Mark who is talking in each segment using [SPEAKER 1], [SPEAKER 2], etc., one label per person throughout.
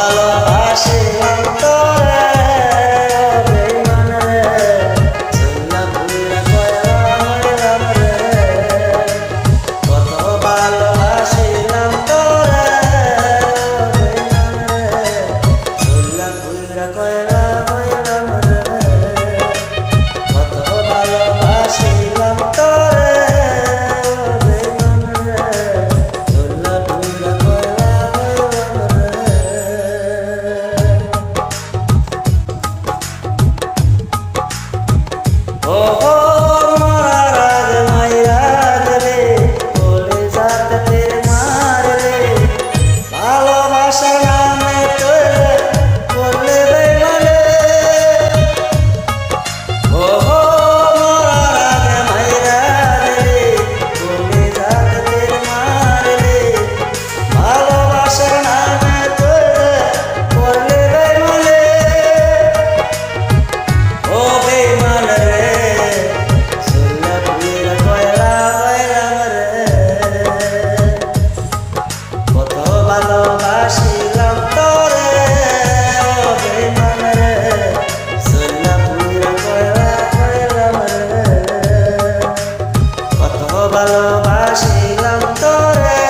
[SPEAKER 1] ভালোবাসিলাম তোরে বেঈমান রে চইলা ভুইরা কইরা হইলাম রে কত ভালোবাসিলাম তোরে বেঈমান রে চইলা ভুইরা কইরা হইলাম রে কত ভালোবাসিলাম তোরে বেঈমান রে চইলা ভুইরা কইরা হইলাম রে ও মরার মাইরা রে বলে যাতে তেরে মার রে ভালোবাসার নামে তোরে বললে বেঈমানে ও মরার মাইরা রে বলে যাতে তেরে মার রে ভালোবাসার নামে তোরে বললে বেঈমানে ও বেঈমান রে চইলা ভুইরা কইরা হইলাম রে কত ভালোবাসিলাম তোরে ও বেঈমান রে চইলা ভুইরা কইরা হইলাম রে কত ভালোবাসিলাম তোরে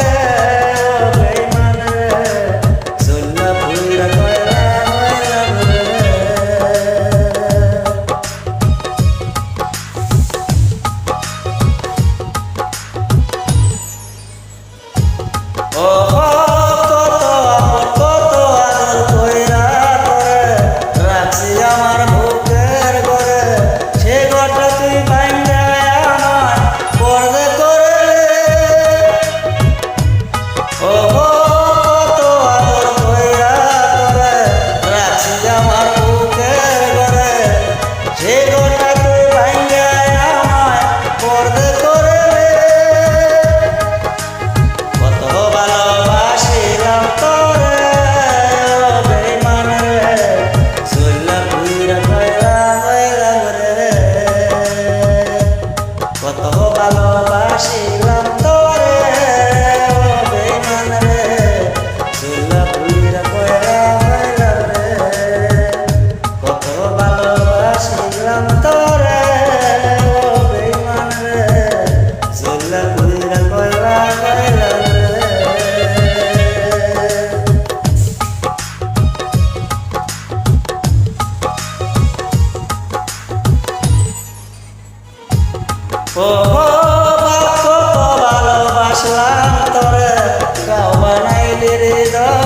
[SPEAKER 1] ও বেঈমান রে চইলা ভুইরা কইরা হইলাম রে ও কত আপন কত আদর কইরা তোরে রাখছি আমার বুকের ঘরে সে ঘরটা তুই ভাঙা আমায় পর্দে করে ও কত আদর কইরা তোরে রাখছি আমার বুকের ঘরে সে ঘরটা তুই ভাঙা আমায় পর্দে করে কত ভালোবাসিলাম তোরে ও বেঈমান রে চইলা ভুইরা কইরা হইলাম রে কত ভালোবাসিলাম তোরে ও বেঈমান রে চইলা ভুইরা কইরা হইলাম রে কত ভালোবাসিলাম তোরে ও বেঈমান রে চইলা ভুইরা কইরা হইলাম রে ও কত ভালোবাসলাম তোরে গাও বানাইলি হৃদয়